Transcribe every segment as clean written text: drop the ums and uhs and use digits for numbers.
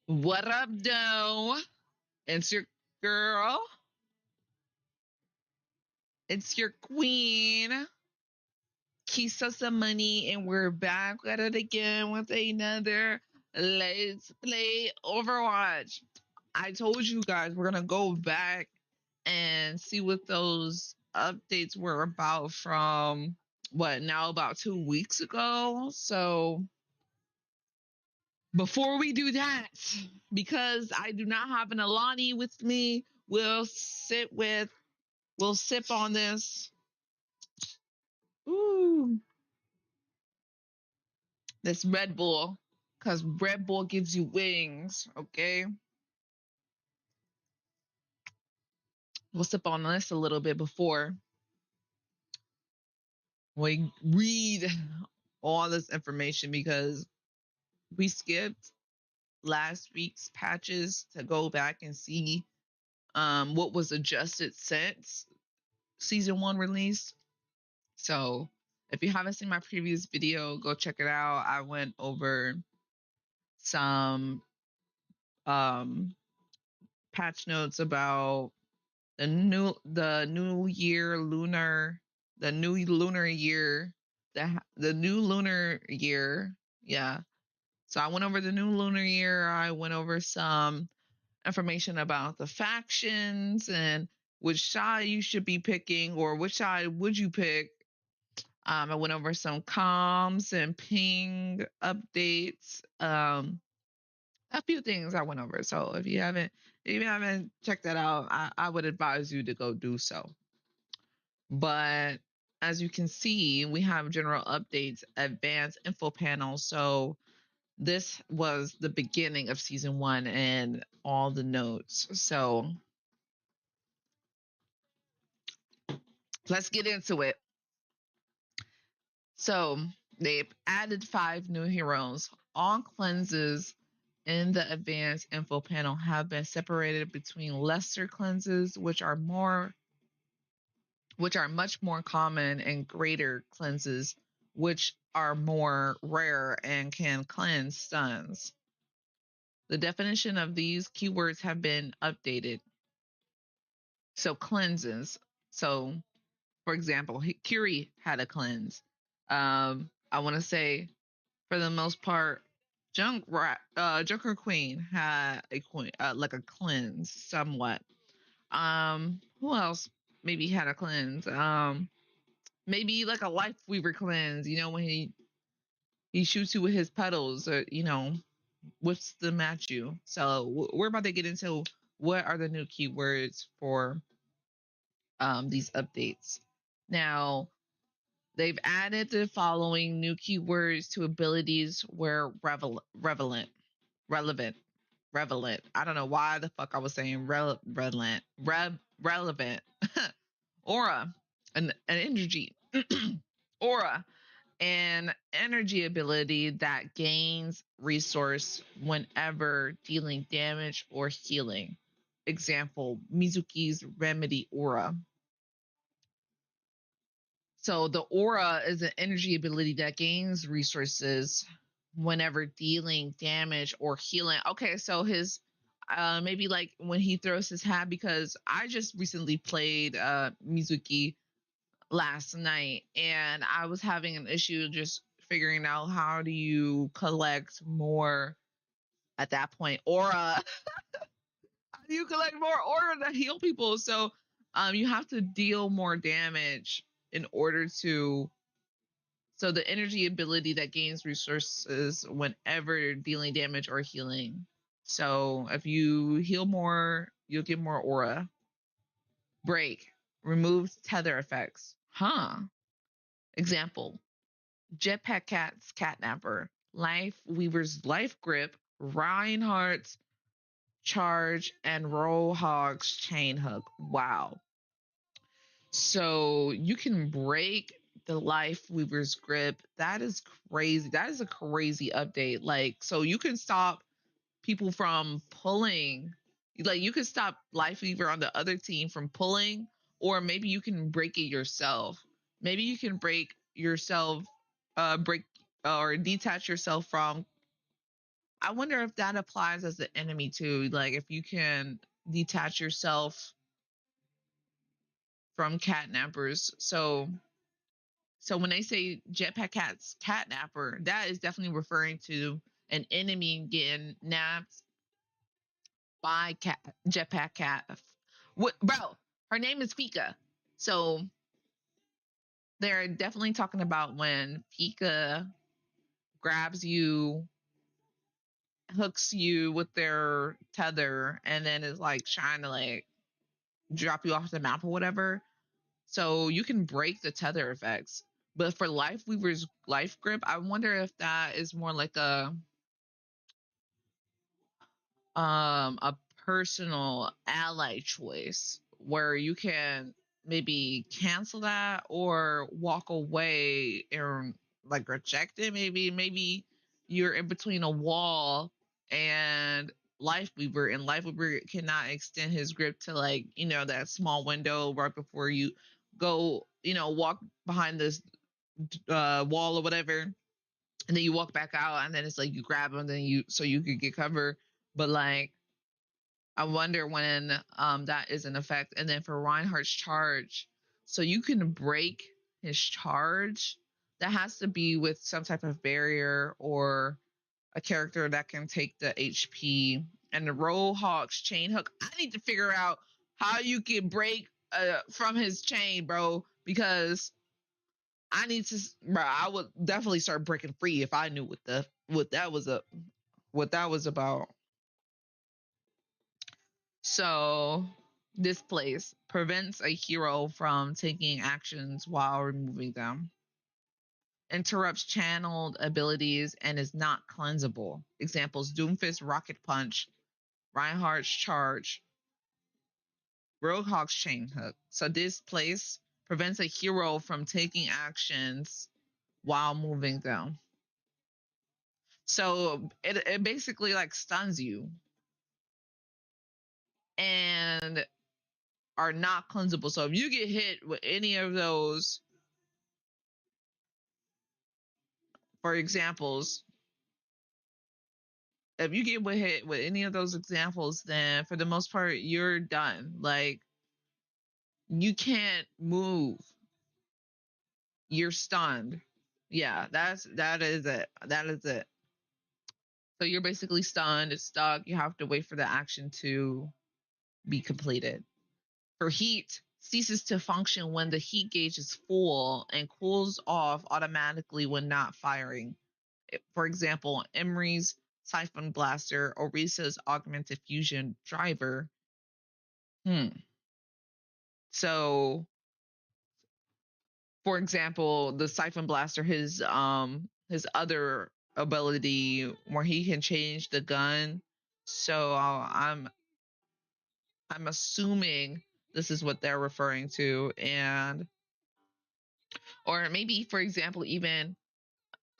What up, though? It's your girl. It's your queen, Kisa some money, and we're back at it again with another Let's Play Overwatch. I told you guys we're gonna go back and see what those updates were about from what now about 2 weeks ago. So before we do that, because I do not have an Alani with me, we'll sip on this. Ooh, this Red Bull, because Red Bull gives you wings. Okay, we'll sip on this a little bit before we read all this information because we skipped last week's patches to go back and see what was adjusted since season one released. So if you haven't seen my previous video, go check it out. I went over some um patch notes about the new year lunar the new lunar year the new lunar year. Yeah, so I went over the new lunar year. I went over some information about the factions and which side you should be picking or which side would you pick. I went over some comms and ping updates. A few things I went over. So if you haven't checked that out, I would advise you to go do so. But as you can see, we have general updates, advanced info panel. So this was the beginning of season one and all the notes. So let's get into it. So they've added 5 new heroes. All cleanses in the advanced info panel have been separated between lesser cleanses, which are much more common, and greater cleanses, which are more rare and can cleanse stuns. The definition of these keywords have been updated. So cleanses. So for example, Curie had a cleanse. I want to say for the most part, Junker Queen had a like a cleanse somewhat. Who else maybe had a cleanse? Maybe like a Life Weaver cleanse. You know, when he shoots you with his petals, or whips them at you. So we're about to get into what are the new keywords for these updates. Now, they've added the following new keywords to abilities where relevant. I don't know why the fuck I was saying relevant. Aura, an energy. Aura, an energy ability that gains resource whenever dealing damage or healing. Example, Mizuki's Remedy Aura. So the aura is an energy ability that gains resources whenever dealing damage or healing. Okay, so his maybe like when he throws his hat, because I just recently played Mizuki last night and I was having an issue just figuring out how do you collect more at that point aura. How do you collect more aura to heal people? So you have to deal more damage in order to. So the energy ability that gains resources whenever dealing damage or healing. So if you heal more, you'll get more aura. Break removes tether effects. Huh. Example: Jetpack Cat's Catnapper, Life Weaver's Life Grip, Reinhardt's Charge, and Roadhog's Chain Hook. Wow. So you can break the Life Weaver's grip. That is crazy. That is a crazy update. Like, so you can stop people from pulling. Like, you can stop Life Weaver on the other team from pulling, or maybe you can break it yourself. Maybe you can break yourself, break or detach yourself from I wonder if that applies as the enemy too. Like if you can detach yourself from catnappers. So when they say jetpack cat's catnapper, that is definitely referring to an enemy getting napped by jetpack cat. What, bro? Her name is Pika. So they're definitely talking about when Pika grabs you, hooks you with their tether, and then is like trying to like drop you off the map or whatever. So you can break the tether effects. But for Lifeweaver's life grip, I wonder if that is more like a personal ally choice where you can maybe cancel that or walk away and like reject it. Maybe you're in between a wall and Lifeweaver, and Lifeweaver cannot extend his grip to like, that small window right before you go, walk behind this wall or whatever, and then you walk back out, and then it's like you grab him, then you could get cover. But like, I wonder when that is in effect. And then for Reinhardt's charge, so you can break his charge. That has to be with some type of barrier or a character that can take the HP. And the Roadhog's chain hook, I need to figure out how you can break from his chain, bro, because I need to, bro. I would definitely start breaking free if I knew what that was about. So this place prevents a hero from taking actions while removing them, interrupts channeled abilities, and is not cleansable. Examples: Doomfist Rocket Punch, Reinhardt's Charge, Roadhog's Chain Hook. So this place prevents a hero from taking actions while moving them. So it basically like stuns you and are not cleansable. So if you get hit with any of those, for examples, if you get hit with any of those examples, then for the most part, you're done. Like, you can't move. You're stunned. Yeah, that is it. That is it. So you're basically stunned, it's stuck. You have to wait for the action to be completed. For heat, ceases to function when the heat gauge is full and cools off automatically when not firing. For example, Emery's Siphon Blaster or Risa's Augmented Fusion Driver. So, for example, the Siphon Blaster, his other ability where he can change the gun. So I'm assuming this is what they're referring to, and or maybe, for example, even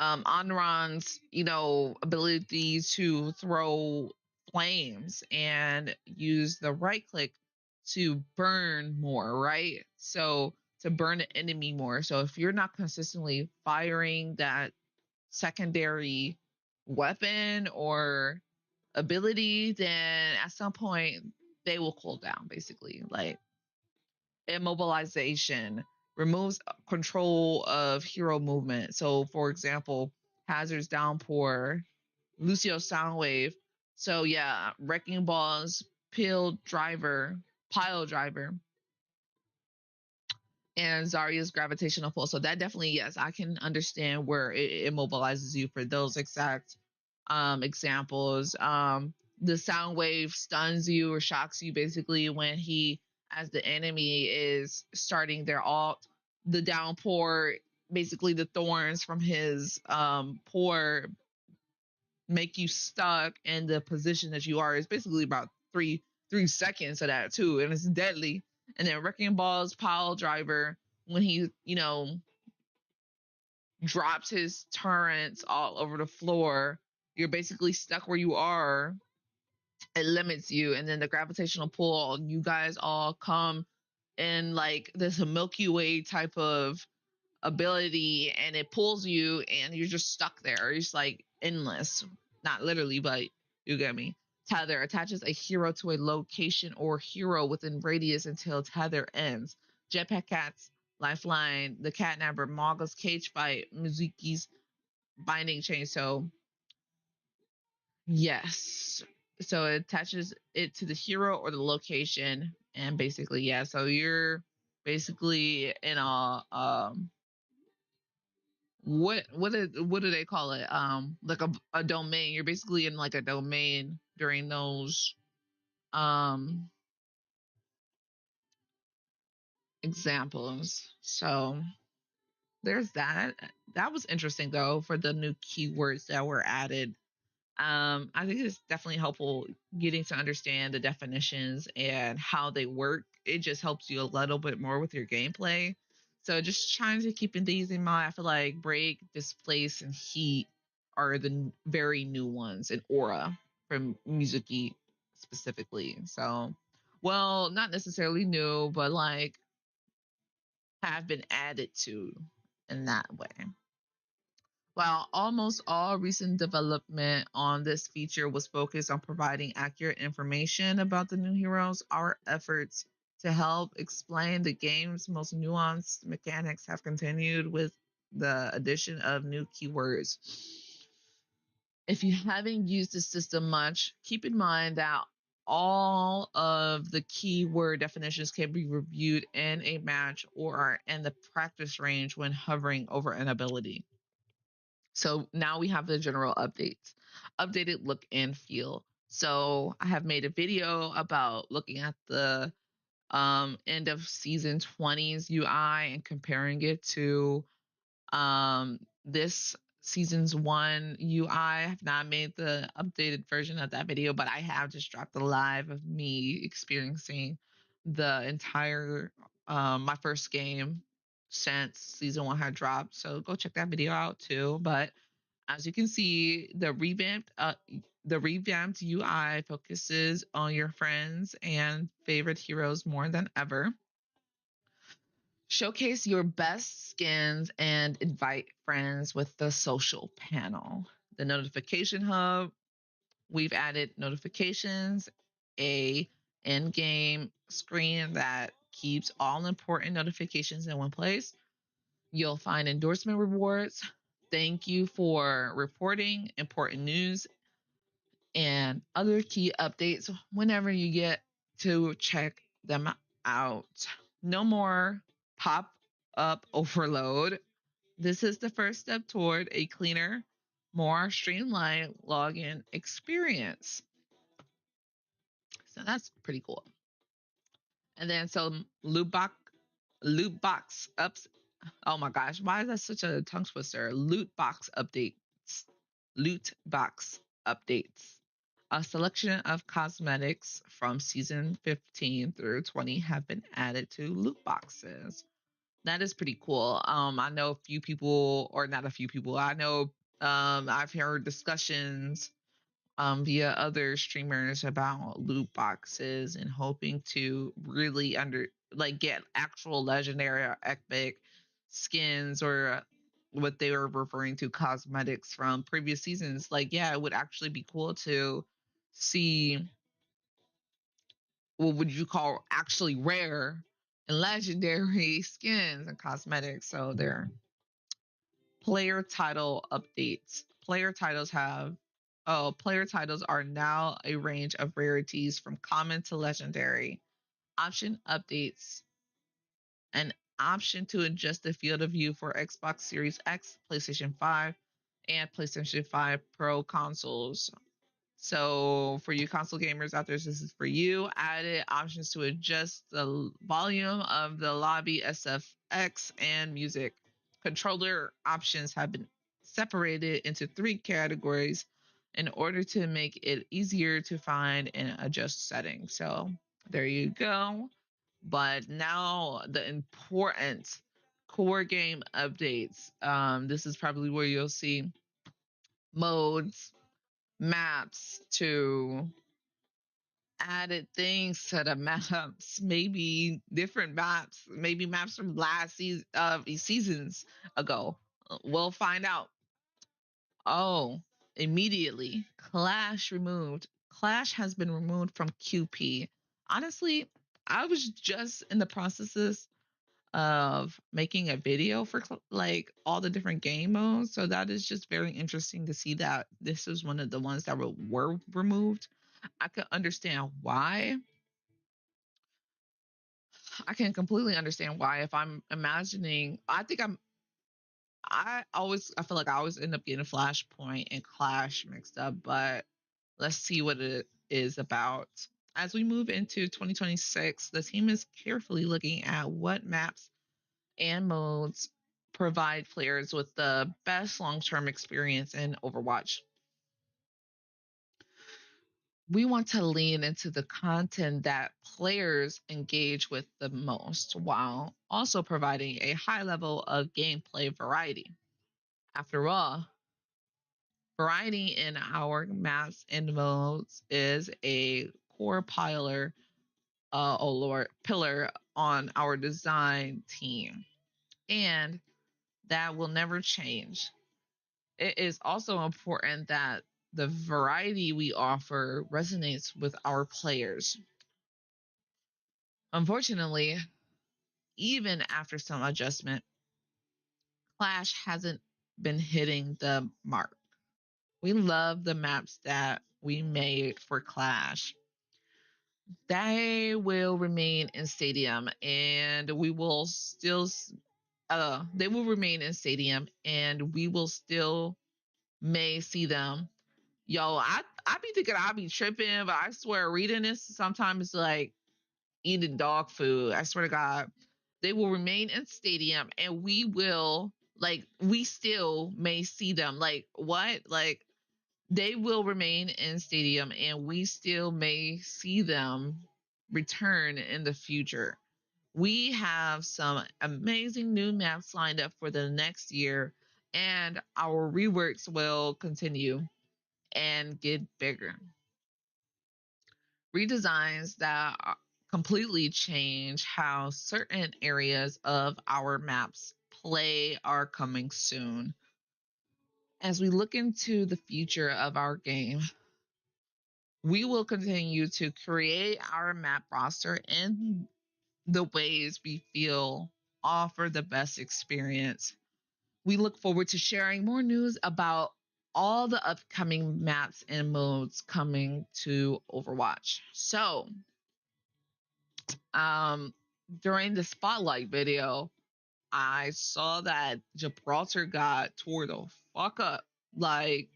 Anran's, ability to throw flames and use the right click to burn more, right? So to burn an enemy more. So if you're not consistently firing that secondary weapon or ability, then at some point they will cool down, basically. Like, immobilization removes control of hero movement. So, for example, Hazard's Downpour, Lucio Soundwave. So, yeah, Wrecking Ball's Pile Driver, and Zarya's Gravitational Pull. So, that definitely, yes, I can understand where it immobilizes you for those exact examples. The Soundwave stuns you or shocks you basically when he, as the enemy, is starting their alt. The Downpour, basically the thorns from his pour make you stuck in the position that you are. It's basically about three seconds of that too, and it's deadly. And then Wrecking Ball's Pile Driver, when he drops his turrets all over the floor, you're basically stuck where you are. It limits you. And then the Gravitational Pull, you guys all come in like this Milky Way type of ability, and it pulls you and you're just stuck there. It's like endless. not literally, but you get me. Tether attaches a hero to a location or hero within radius until tether ends. Jetpack Cat's lifeline, the catnapper Maga's cage fight, Mizuki's binding chain. So yes. So it attaches it to the hero or the location, and basically, yeah. So you're basically in a what do they call it? Like a domain. You're basically in like a domain during those um examples. So there's that. That was interesting though for the new keywords that were added. I think it's definitely helpful getting to understand the definitions and how they work. It just helps you a little bit more with your gameplay. So just trying to keep these in mind. I feel like break, displace, and heat are the very new ones, and aura from Mizuki specifically. So, well, not necessarily new, but like have been added to in that way. While almost all recent development on this feature was focused on providing accurate information about the new heroes, our efforts to help explain the game's most nuanced mechanics have continued with the addition of new keywords. If you haven't used the system much, keep in mind that all of the keyword definitions can be reviewed in a match or in the practice range when hovering over an ability. So now we have the general updates, updated look and feel. So I have made a video about looking at the end of season 20's UI and comparing it to this season's 1 UI. I have not made the updated version of that video, but I have just dropped the live of me experiencing the entire my first game since season 1 had dropped. So go check that video out too. But as you can see, the revamped UI focuses on your friends and favorite heroes more than ever. Showcase your best skins and invite friends with the social panel. The notification hub, we've added notifications, a in-game screen that keeps all important notifications in one place. You'll find endorsement rewards. Thank you for reporting important news and other key updates whenever you get to check them out. No more pop up overload. This is the first step toward a cleaner, more streamlined login experience. So that's pretty cool. And then some loot box ups. Oh my gosh, why is that such a tongue twister? Loot box updates. Loot box updates. A selection of cosmetics from season 15 through 20 have been added to loot boxes. That is pretty cool. I know a few people, or not a few people, I know I've heard discussions via other streamers about loot boxes and hoping to really get actual legendary or epic skins or what they were referring to cosmetics from previous seasons. Like, yeah, it would actually be cool to see what would you call actually rare and legendary skins and cosmetics. So they're player title updates. Player titles are now a range of rarities from common to legendary. Option updates. An option to adjust the field of view for Xbox Series X, PlayStation 5, and PlayStation 5 Pro consoles. So for you console gamers out there, this is for you. Added options to adjust the volume of the lobby, SFX, and music. Controller options have been separated into 3 categories in order to make it easier to find and adjust settings. So there you go. But now the important core game updates. This is probably where you'll see modes, maps to added things to the maps, maybe different maps, maybe maps from last seasons ago. We'll find out. Oh, immediately. Clash removed. Clash has been removed from QP. Honestly, I was just in the processes of making a video for like all the different game modes. So that is just very interesting to see that this is one of the ones that were removed. I can understand why. I can completely understand why. If I'm imagining, I feel like I always end up getting Flashpoint and Clash mixed up, but let's see what it is about. As we move into 2026, the team is carefully looking at what maps and modes provide players with the best long term experience in Overwatch. We want to lean into the content that players engage with the most while also providing a high level of gameplay variety. After all, variety in our maps and modes is a core pillar on our design team, and that will never change. It is also important that the variety we offer resonates with our players. Unfortunately, even after some adjustment, Clash hasn't been hitting the mark. We love the maps that we made for Clash. They will remain in Stadium, and we will still. They will remain in Stadium, and we will still may see them. Yo, I be thinking I be tripping, but I swear reading this sometimes it's like eating dog food. I swear to God, they will remain in Stadium, and we still may see them. Like what? Like they will remain in Stadium, and we still may see them return in the future. We have some amazing new maps lined up for the next year, and our reworks will continue and get bigger. Redesigns that completely change how certain areas of our maps play are coming soon. As we look into the future of our game, we will continue to create our map roster in the ways we feel offer the best experience. We look forward to sharing more news about all the upcoming maps and modes coming to Overwatch. So, um, during the spotlight video, I saw that Gibraltar got tore the fuck up. Like,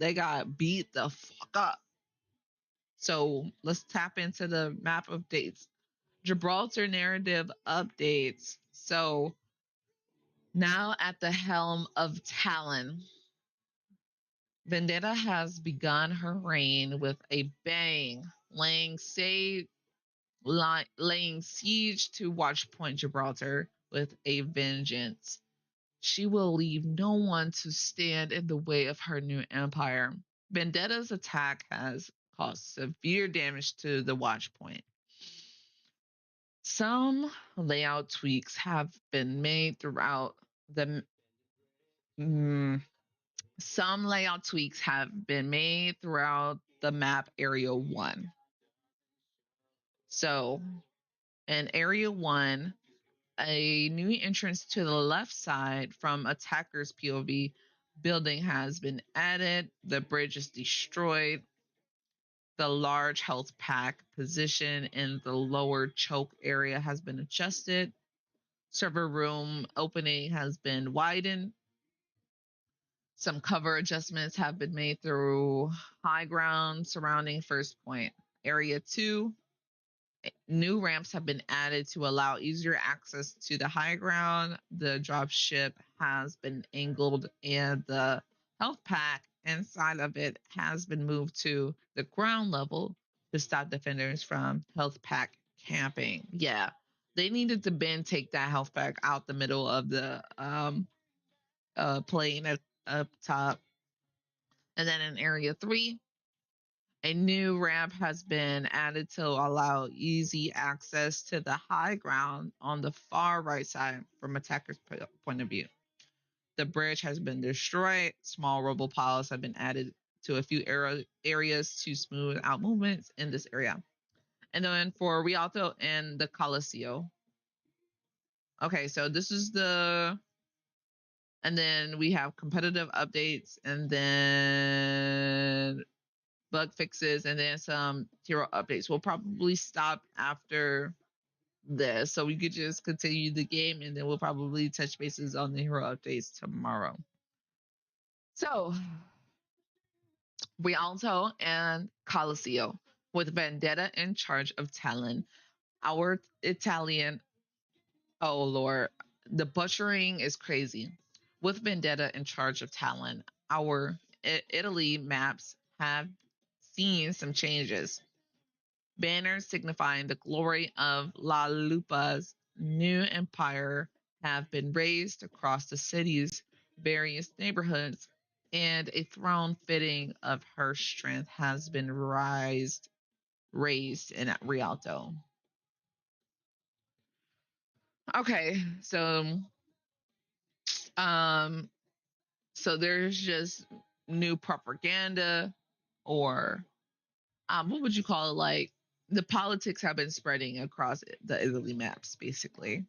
they got beat the fuck up. So, let's tap into the map updates. Gibraltar narrative updates. So, now at the helm of Talon, Vendetta has begun her reign with a bang, laying siege to Watchpoint Gibraltar with a vengeance. She will leave no one to stand in the way of her new empire. Vendetta's attack has caused severe damage to the Watchpoint. Some layout tweaks have been made throughout the Some layout tweaks have been made throughout the map Area 1. So, in Area 1, a new entrance to the left side from attacker's POV building has been added. The bridge is destroyed. The large health pack position in the lower choke area has been adjusted. Server room opening has been widened. Some cover adjustments have been made through high ground surrounding first point. Area 2, new ramps have been added to allow easier access to the high ground. The drop ship has been angled, and the health pack inside of it has been moved to the ground level to stop defenders from health pack camping. Yeah, they needed to take that health pack out the middle of the plane up top. And then in Area 3, a new ramp has been added to allow easy access to the high ground on the far right side from attacker's point of view. The bridge has been destroyed. Small rubble piles have been added to a few areas to smooth out movements in this area. And then for Rialto and the Coliseo. Okay, so this is the, and then we have competitive updates, and then bug fixes, and then some hero updates. We'll probably stop after this, so we could just continue the game, and then we'll probably touch bases on the hero updates tomorrow. So, Rialto and Coliseo, with Vendetta in charge of Talon. Our Italian, oh Lord, the butchering is crazy. With Vendetta in charge of Talon, our Italy maps have seen some changes. Banners signifying the glory of La Lupa's new empire have been raised across the city's various neighborhoods, and a throne fitting of her strength has been raised in Rialto. Okay, um, so there's just new propaganda, or what would you call it? Like, the politics have been spreading across the Italy maps, basically.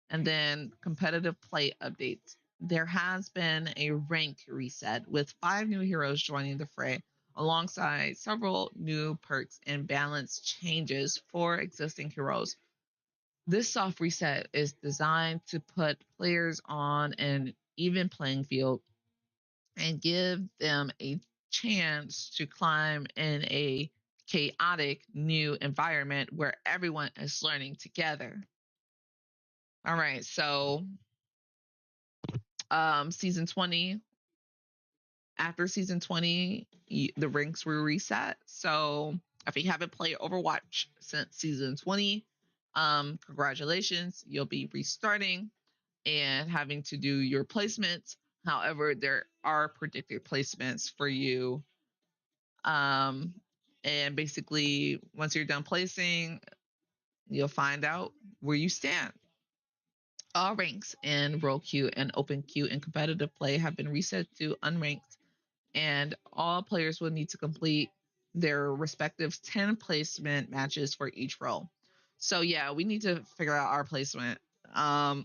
And then competitive play updates. There has been a rank reset with 5 new heroes joining the fray, alongside several new perks and balance changes for existing heroes. This soft reset is designed to put players on an even playing field and give them a chance to climb in a chaotic new environment where everyone is learning together. All right, so season 20, after season 20, the ranks were reset. So if you haven't played Overwatch since season 20, congratulations, you'll be restarting and having to do your placements. However, there are predicted placements for you. And basically, once you're done placing, you'll find out where you stand. All ranks in Roll Queue and Open Queue in competitive play have been reset to unranked, and all players will need to complete their respective 10 placement matches for each role. So yeah, we need to figure out our placement. I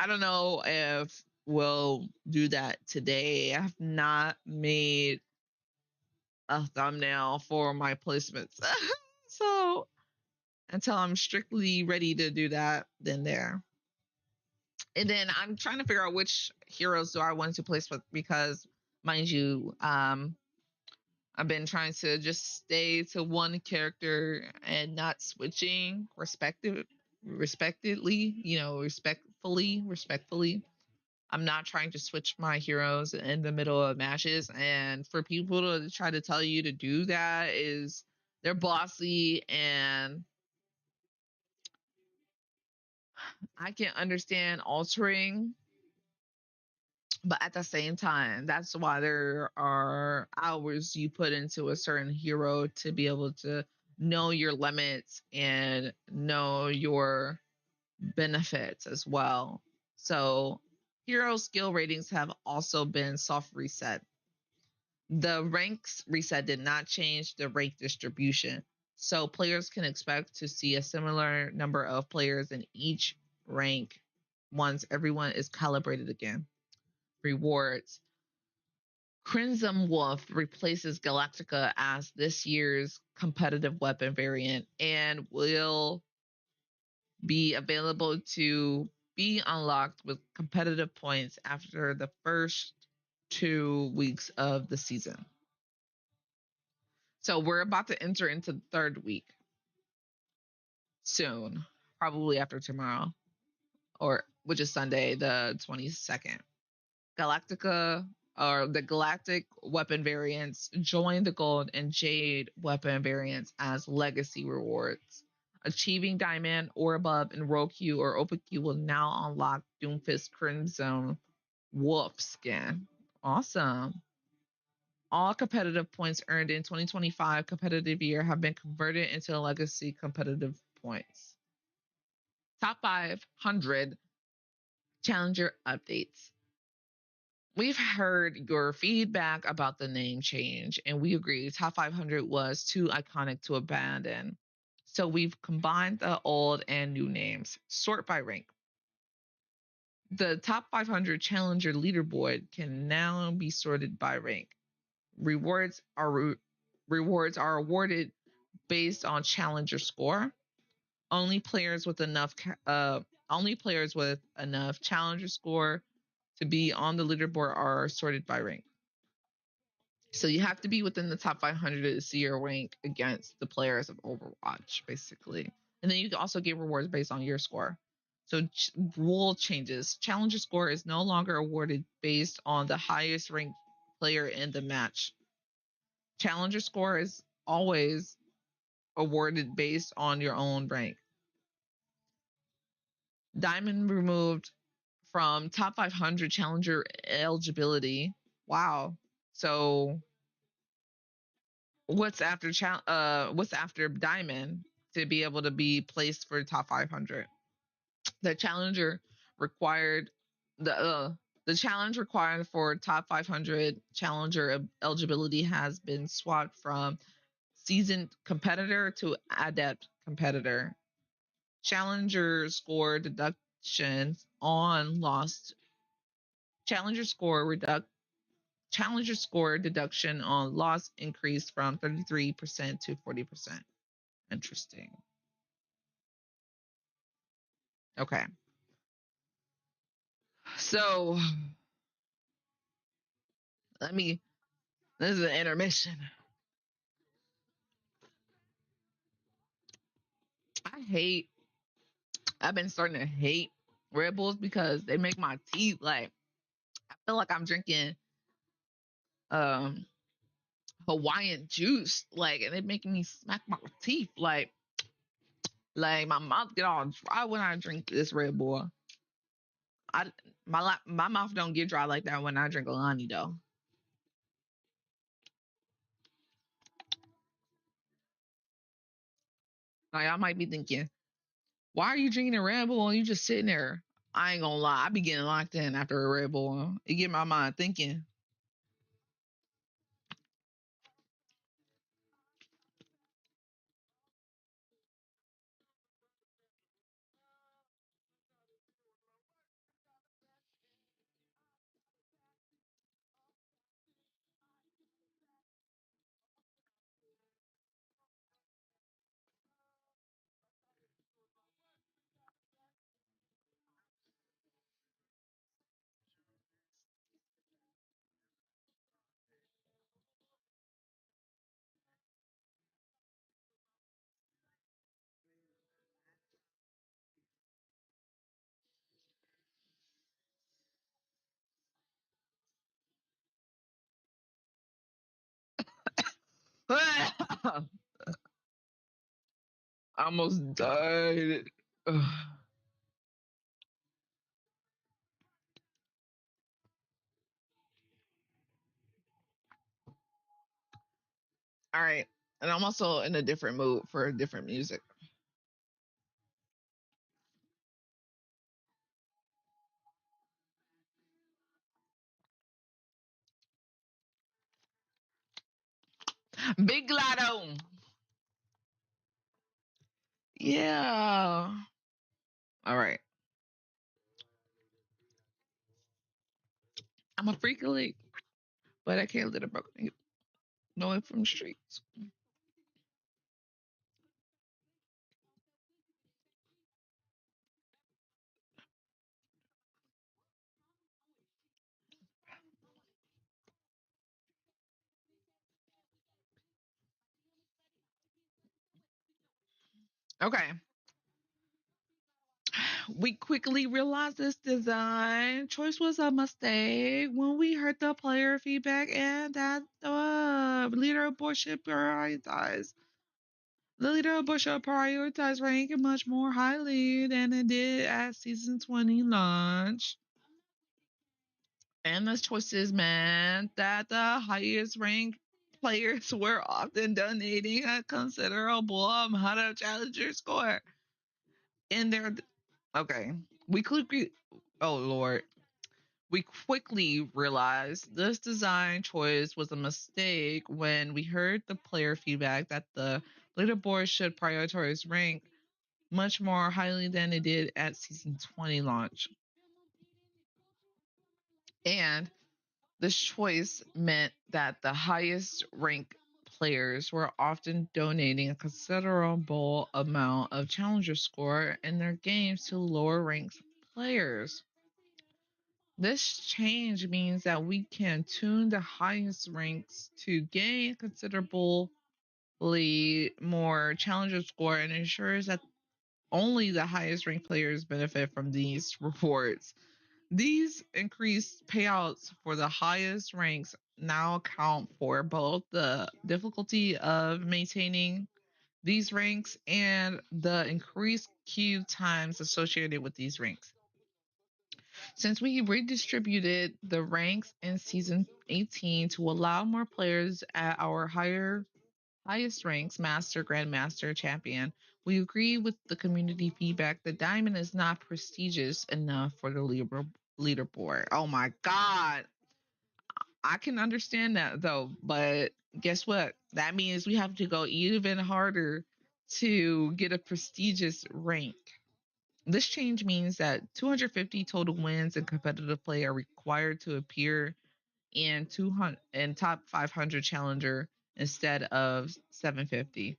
don't know if we'll do that today. I have not made a thumbnail for my placements. So until I'm strictly ready to do that, then there. And then I'm trying to figure out which heroes do I want to place with, because mind you, I've been trying to just stay to one character and not switching respectively, respectfully. I'm not trying to switch my heroes in the middle of matches. And for people to try to tell you to do that, is they're bossy, and I can understand altering, but at the same time, that's why there are hours you put into a certain hero to be able to know your limits and know your benefits as well. So hero skill ratings have also been soft reset. The ranks reset did not change the rank distribution, so players can expect to see a similar number of players in each rank once everyone is calibrated again. Rewards. Crimson Wolf replaces Galactica as this year's competitive weapon variant and will be available to be unlocked with competitive points after the first 2 weeks of the season. So we're about to enter into the 3rd week soon, probably after tomorrow, or which is Sunday, the 22nd. Galactica, or the Galactic weapon variants, join the Gold and Jade weapon variants as legacy rewards. Achieving Diamond or above in Roll Queue or Open Queue will now unlock Doomfist Crimson Wolf skin. Awesome. All competitive points earned in 2025 competitive year have been converted into legacy competitive points. Top 500 Challenger updates. We've heard your feedback about the name change, and we agree Top 500 was too iconic to abandon. So we've combined the old and new names. Sort by rank. The Top 500 Challenger leaderboard can now be sorted by rank. Rewards are rewards are awarded based on Challenger score. Only players with enough Challenger score to be on the leaderboard are sorted by rank. So you have to be within the top 500 to see your rank against the players of Overwatch, basically. And then you can also get rewards based on your score. So rule changes. Challenger score is no longer awarded based on the highest ranked player in the match. Challenger score is always awarded based on your own rank. Diamond removed from top 500 Challenger eligibility. Wow. So what's after Diamond to be able to be placed for top 500? The challenger required the challenge required for top 500 challenger eligibility has been swapped from seasoned competitor to adept competitor. Challenger score deductions on lost challenger score reduct challenger score deduction on loss increased from 33% to 40%. Interesting. Okay. So let me this is an intermission. I hate I've been starting to hate Red Bulls because they make my teeth like I feel like I'm drinking um Hawaiian juice, like, and it making me smack my teeth, like my mouth get all dry when I drink this Red Bull. I my mouth don't get dry like that when I drink Alani though. Like I might be thinking, why are you drinking a Red Bull and you just sitting there? I ain't gonna lie, I be getting locked in after a Red Bull. It get my mind thinking. I almost died. Ugh. All right. And I'm also in a different mood for different music. Big Lotto. Yeah. All right. I'm a freak league, but I can't let a broken nigga know it from the streets. Okay. We quickly realized this design choice was a mistake when we heard the player feedback and that the leaderboard should prioritize. The leaderboard should prioritize rank much more highly than it did at season 20 launch. And the choices meant that the highest ranked players were often donating a considerable amount of challenger score in their. Okay, we quickly Oh Lord. We quickly realized this design choice was a mistake when we heard the player feedback that the leaderboard should prioritize rank much more highly than it did at season 20 launch. And this choice meant that the highest rank players were often donating a considerable amount of challenger score in their games to lower ranked players. This change means that we can tune the highest ranks to gain considerably more challenger score and ensures that only the highest ranked players benefit from these rewards. These increased payouts for the highest ranks now account for both the difficulty of maintaining these ranks and the increased queue times associated with these ranks. Since we redistributed the ranks in season 18 to allow more players at our highest ranks, Master, Grandmaster, Champion, we agree with the community feedback that Diamond is not prestigious enough for the leaderboard. Oh my God. I can understand that though, but guess what? That means we have to go even harder to get a prestigious rank. This change means that 250 total wins in competitive play are required to appear in 200 in top 500 challenger instead of 750.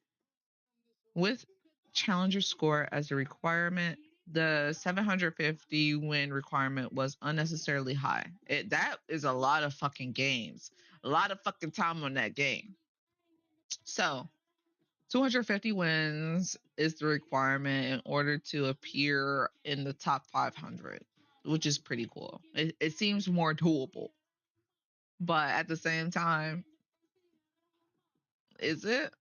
With challenger score as a requirement, the 750 win requirement was unnecessarily high. That is a lot of fucking games, a lot of fucking time on that game. So 250 wins is the requirement in order to appear in the top 500, which is pretty cool. It seems more doable. But at the same time, is it?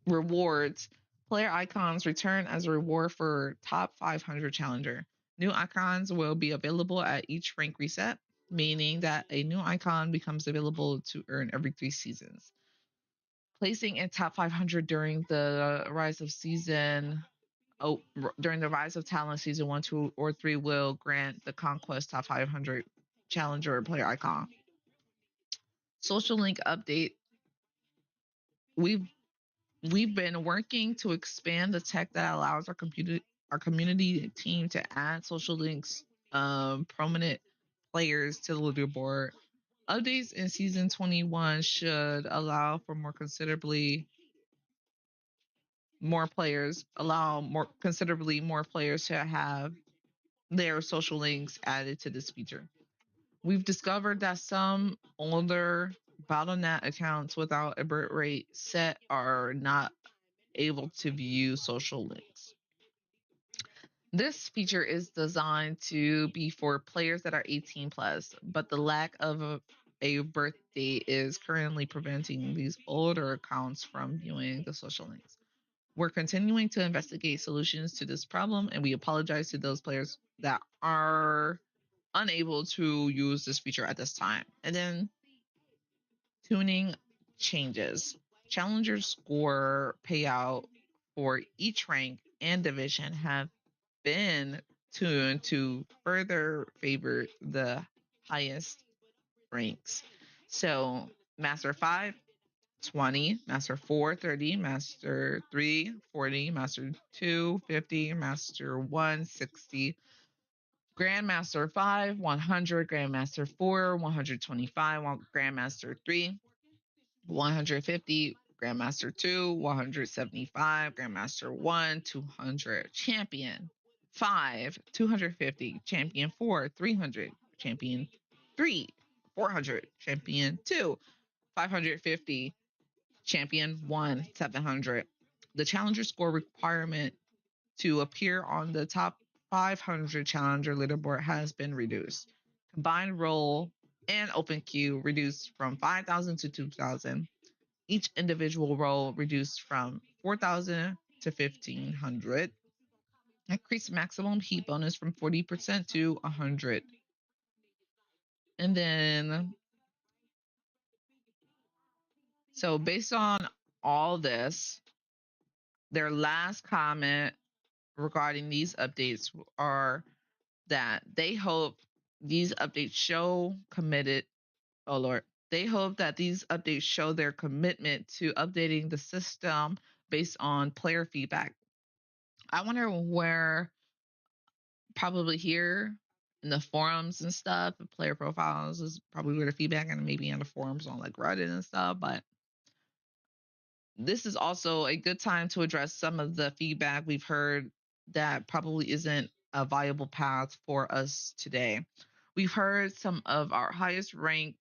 Rewards. Player icons return as a reward for top 500 challenger. New icons will be available at each rank reset, meaning that a new icon becomes available to earn every 3 seasons. Placing in top 500 during the rise of season during the Rise of Talent season 1, 2, or 3 will grant the Conquest Top 500 Challenger player icon. Social link update. We've we've been working to expand the tech that allows our community team to add social links, prominent players to the leaderboard. Updates in season 21 should allow for considerably more players to have their social links added to this feature. We've discovered that some older bottleneck accounts without a birth rate set are not able to view social links. This feature is designed to be for players that are 18 plus, but the lack of a birth date is currently preventing these older accounts from viewing the social links. We're continuing to investigate solutions to this problem, and we apologize to those players that are unable to use this feature at this time. And then tuning changes. Challenger score payout for each rank and division have been tuned to further favor the highest ranks. So Master 5, 20, Master 4, 30, Master 3, 40, Master 2, 50, Master 1, 60, Grandmaster 5, 100, Grandmaster 4, 125, Grandmaster 3, 150, Grandmaster 2, 175, Grandmaster 1, 200, Champion 5, 250, Champion 4, 300, Champion 3, 400, Champion 2, 550, Champion 1, 700. The challenger score requirement to appear on the top 500 challenger leaderboard has been reduced. Combined roll and open queue reduced from 5,000 to 2,000. Each individual role reduced from 4,000 to 1,500. Increased maximum heat bonus from 40% to 100. And then, so based on all this, their last comment regarding these updates are that they hope these updates show committed. Oh Lord. They hope that these updates show their commitment to updating the system based on player feedback. I wonder where, probably here in the forums and stuff, the player profiles is probably where the feedback, and maybe in the forums on like Reddit and stuff. But this is also a good time to address some of the feedback we've heard that probably isn't a viable path for us today. We've heard some of our highest ranked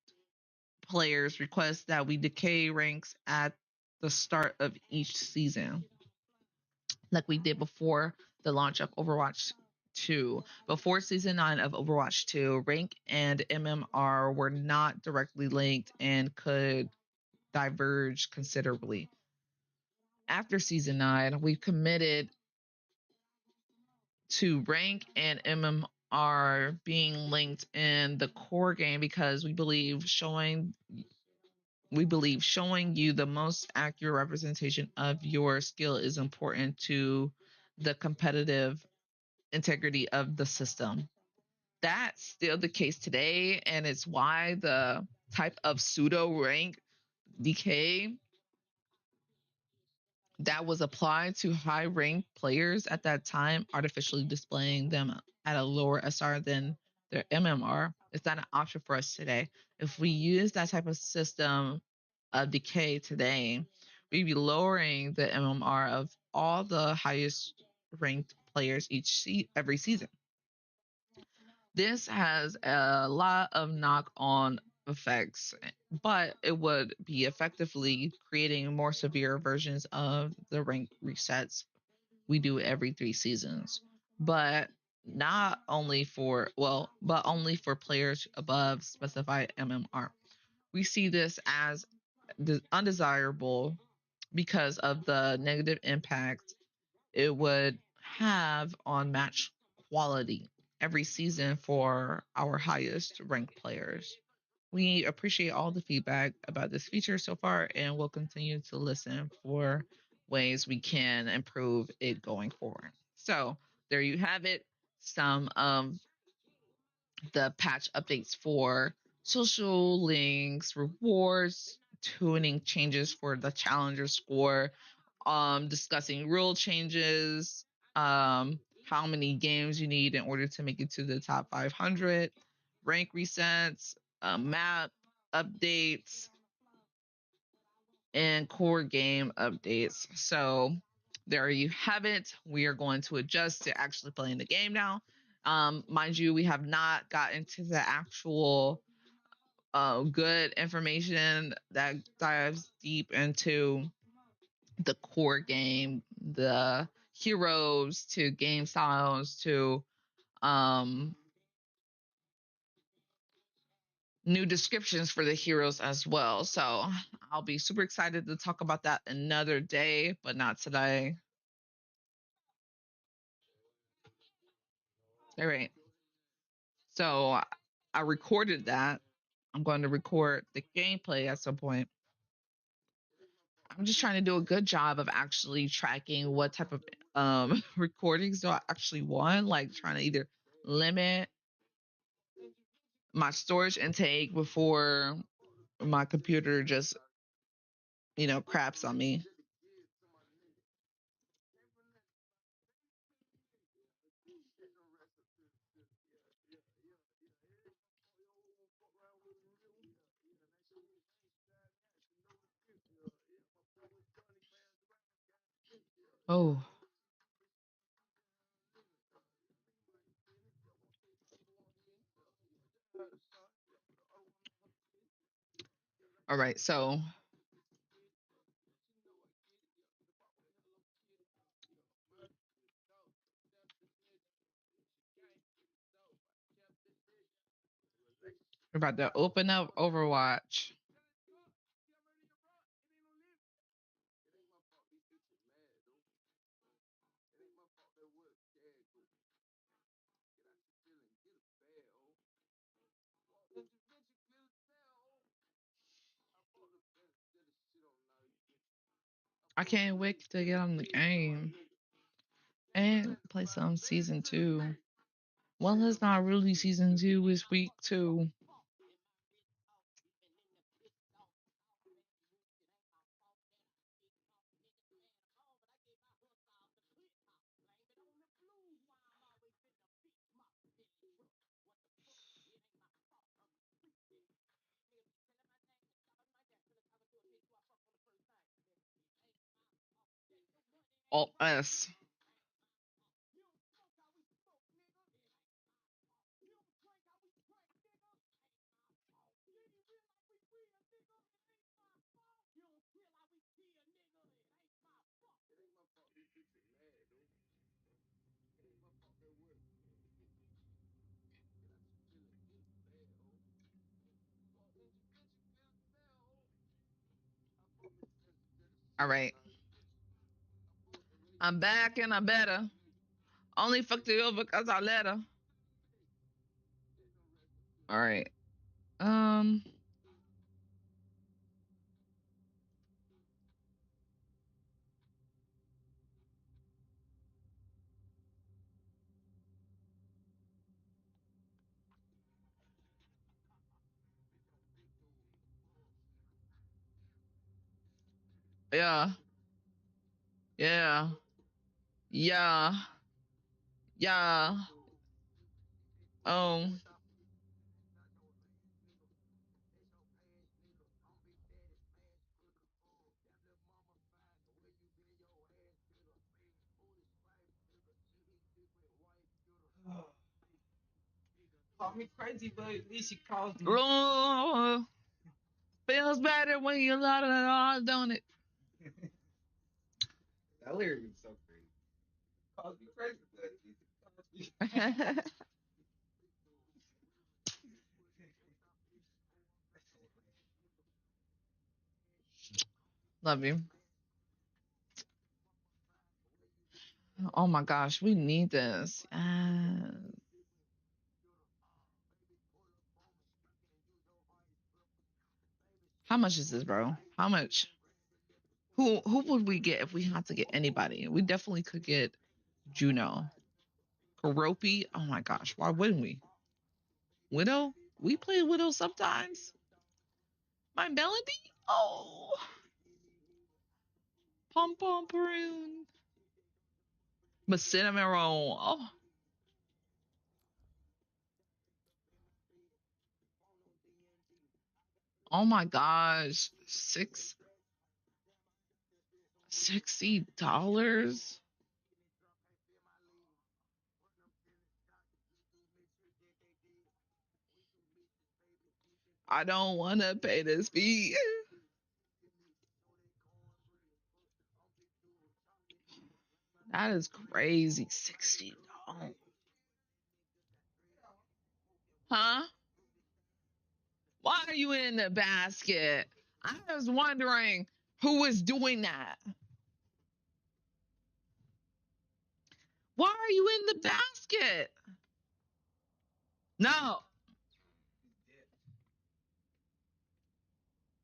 players request that we decay ranks at the start of each season, like we did before the launch of Overwatch 2. Before season 9 of Overwatch 2, rank and MMR were not directly linked and could diverge considerably. After season 9, we've committed to rank and MMR being linked in the core game because we believe showing you the most accurate representation of your skill is important to the competitive integrity of the system. That's still the case today, and it's why the type of pseudo rank decay that was applied to high ranked players at that time, artificially displaying them at a lower SR than their MMR, is not an option for us today. If we use that type of system of decay today, we'd be lowering the MMR of all the highest ranked players every season. This has a lot of knock on effects, but it would be effectively creating more severe versions of the rank resets we do every 3 seasons. But not only for, well, but only for players above specified MMR. We see this as undesirable because of the negative impact it would have on match quality every season for our highest ranked players. We appreciate all the feedback about this feature so far, and we'll continue to listen for ways we can improve it going forward. So, there you have it. Some the patch updates for social links, rewards, tuning changes for the challenger score, discussing rule changes, how many games you need in order to make it to the top 500, rank resets, map updates, and core game updates. So there you have it. We are going to adjust to actually playing the game now. Mind you, we have not gotten to the actual good information that dives deep into the core game, the heroes, to game styles, to um, new descriptions for the heroes as well. So I'll be super excited to talk about that another day, but not today. All right. So I recorded that. I'm going to record the gameplay at some point. I'm just trying to do a good job of actually tracking what type of recordings do I actually want, like trying to either limit my storage intake before my computer just, craps on me. Oh, all right. So we're about to open up Overwatch. I can't wait to get on the game and play some season 2. Well, it's not really season 2. It's week 2. Alt S. All right. I'm back and I better. Only fucked you over because I let her. All right. Um. Yeah. Yeah. Yeah. Yeah. Um. Call me crazy, but at least he calls me. Oh, feels better when you let it all, don't it? That lyric is so crazy. Calls me crazy, but at least he calls me. Love you. Oh my gosh, we need this. How much is this, bro? How much? Who would we get if we had to get anybody? We definitely could get Juno. Karopi. Oh my gosh, why wouldn't we? Widow? We play Widow sometimes. My melody? Oh, pom pom prune. But cinnamon roll. Oh, oh my gosh. $60. I don't wanna pay this fee. That is crazy. $60. Huh? Why are you in the basket? I was wondering who was doing that. Why are you in the basket? No.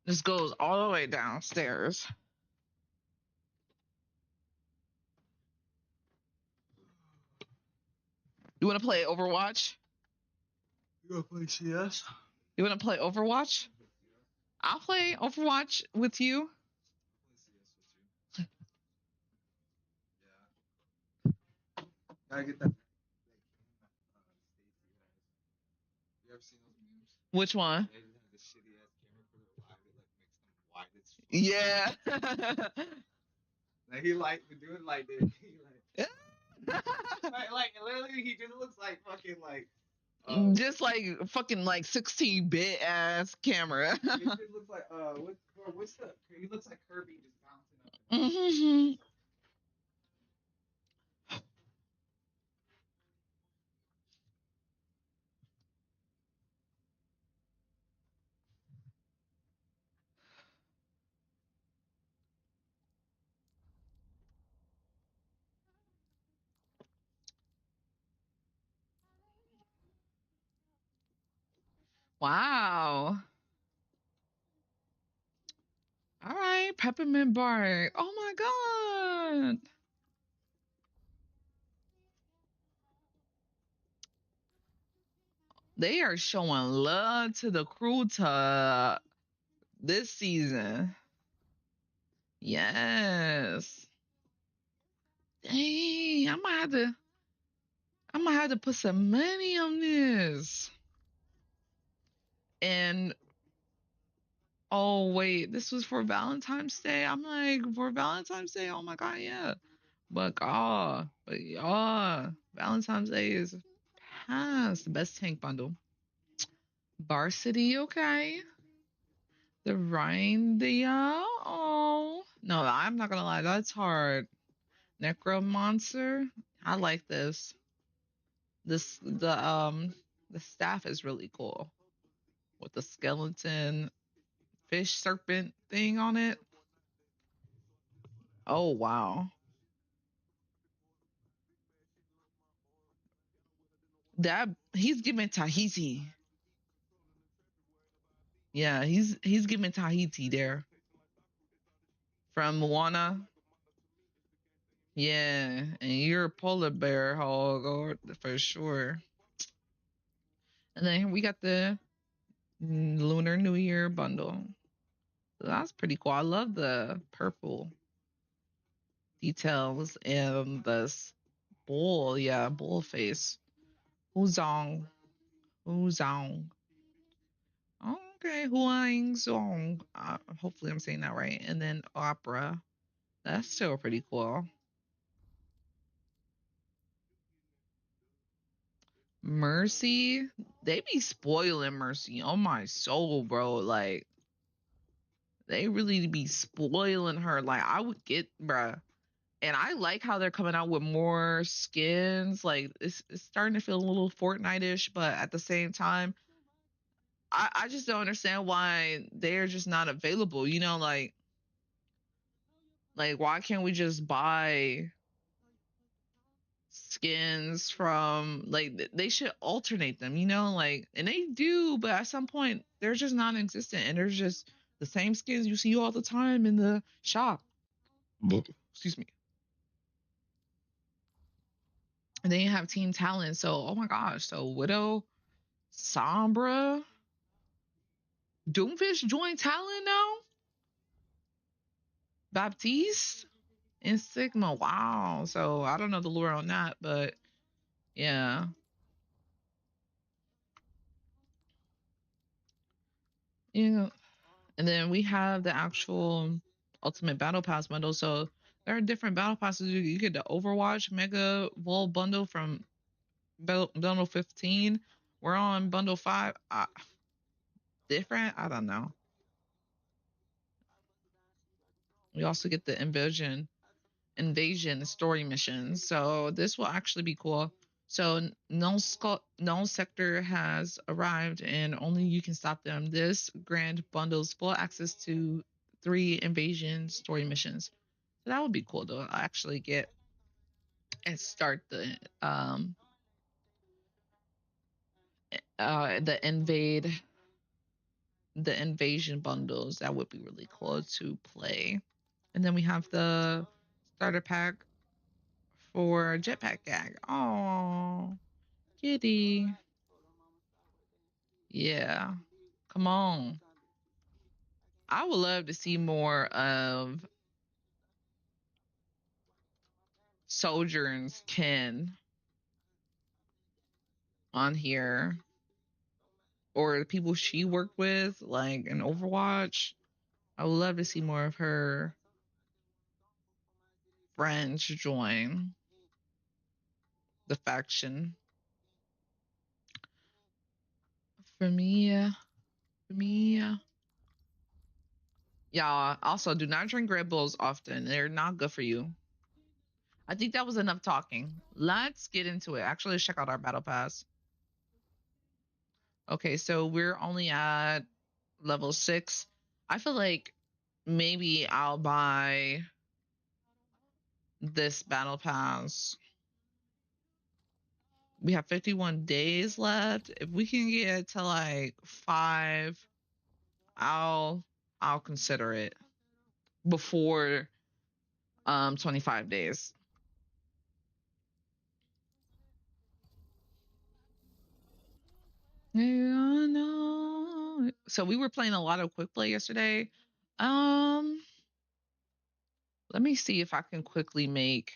This goes all the way downstairs. You want to play Overwatch? You gonna play CS? You want to play Overwatch? I'll play Overwatch with you. Gotta get that. You ever seen those memes? Which one? They have this shitty ass camera for the live. It like makes them wide as fuck. Yeah. Like he like to do it like this. He like literally he just looks like fucking like Just like fucking like 16-bit ass camera. it just looks like what's the he looks like Kirby just bouncing up and down. Hmm. Wow. All right, peppermint bark. Oh my god. They are showing love to the crew to this season. Yes. Dang, I'm gonna have to put some money on this. And oh wait, this was for Valentine's Day. I'm like, for Valentine's Day, oh my god, yeah. But Valentine's Day is past. The best tank bundle. Varsity, okay. The Reindeer. Oh no, I'm not gonna lie, that's hard. Necromancer. I like this. This the staff is really cool with the skeleton fish serpent thing on it. Oh wow. That he's giving Tahiti. Yeah, he's giving Tahiti there from Moana. Yeah, and you're a polar bear hog or for sure. And then we got the Lunar New Year bundle. That's pretty cool. I love the purple details and the bull. Yeah, bull face. Huzong. Huzong. Okay, Huang Zong. Hopefully I'm saying that right. And then opera. That's still pretty cool. Mercy, they be spoiling Mercy. Oh my soul, bro. Like they really be spoiling her. Like I would get, bruh. And I like how they're coming out with more skins. Like it's starting to feel a little Fortnite-ish, but at the same time, I just don't understand why they're just not available. You know, like why can't we just buy skins from like they should alternate them, you know, like and they do, but at some point they're just non-existent and there's just the same skins you see all the time in the shop. Excuse me. And then you have Team Talent. So oh my gosh, so Widow, Sombra, Doomfish joined Talent now. Baptiste and Sigma. Wow. So I don't know the lore on that, but yeah. You know, and then we have the actual Ultimate Battle Pass bundle. So there are different battle passes. You get the Overwatch Mega Vol bundle from bundle 15. We're on bundle 5. Different? I don't know. We also get the invasion story missions. So this will actually be cool. So no sector has arrived and only you can stop them. This grand bundles full access to 3 invasion story missions. So that would be cool to actually get and start the invasion bundles. That would be really cool to play. And then we have the starter pack for Jetpack Gag. Oh, kitty. Yeah. Come on. I would love to see more of Sojourn's Ken on here or the people she worked with, like in Overwatch. I would love to see more of her friends join the faction. For me, y'all also do not drink Red Bulls often. They're not good for you. I think that was enough talking. Let's get into it. Actually, let's check out our battle pass. Okay, so we're only at level 6. I feel like maybe I'll buy this battle pass. We have 51 days left. If we can get to like 5, I'll consider it before 25 days. Yeah, no. So we were playing a lot of quick play yesterday. Um, let me see if I can quickly make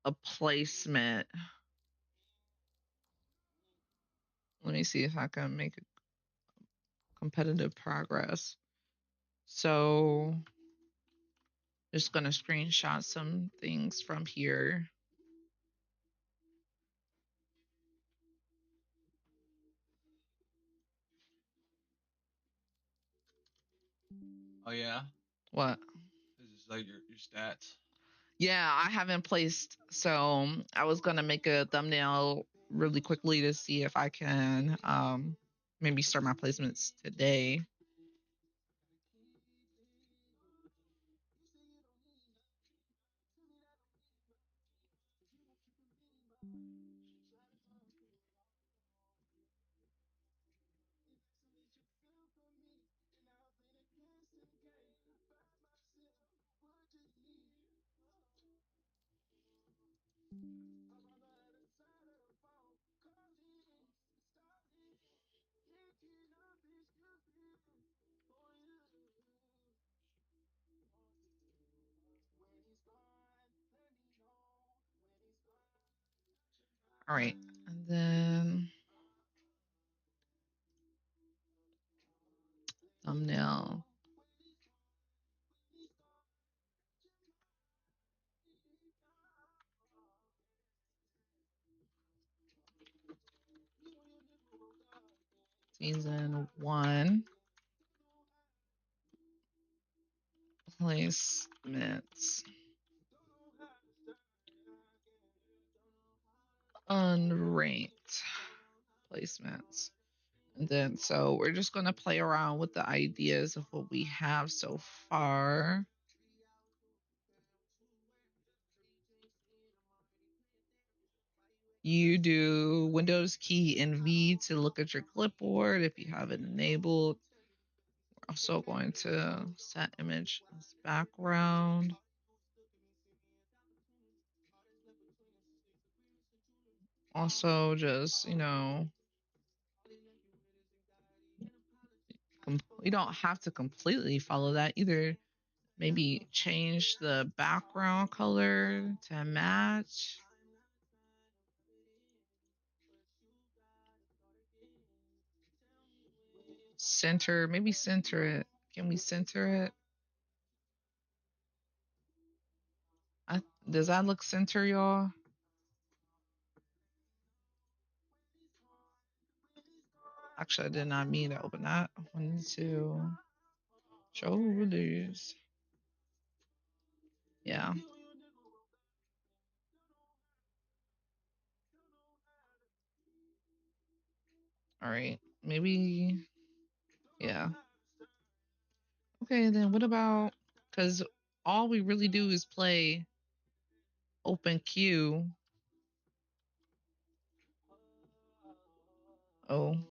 a placement. Let me see if I can make a competitive progress. So just gonna screenshot some things from here. Oh yeah, What? this is like your stats. Yeah, I haven't placed, so I was gonna make a thumbnail really quickly to see if I can maybe start my placements today. All right, and then thumbnail. Season 1 placements. Unranked placements. And then so we're just gonna play around with the ideas of what we have so far. You do Windows key and V to look at your clipboard if you have it enabled. We're also going to set image as background. Also, just, you don't have to completely follow that either. Maybe change the background color to match. Maybe center it. Can we center it? Does that look center, y'all? Actually, I did not mean to open that. I wanted to shoulders. Yeah. All right. Maybe. Yeah. Okay, then what about, because all we really do is play open queue. Oh.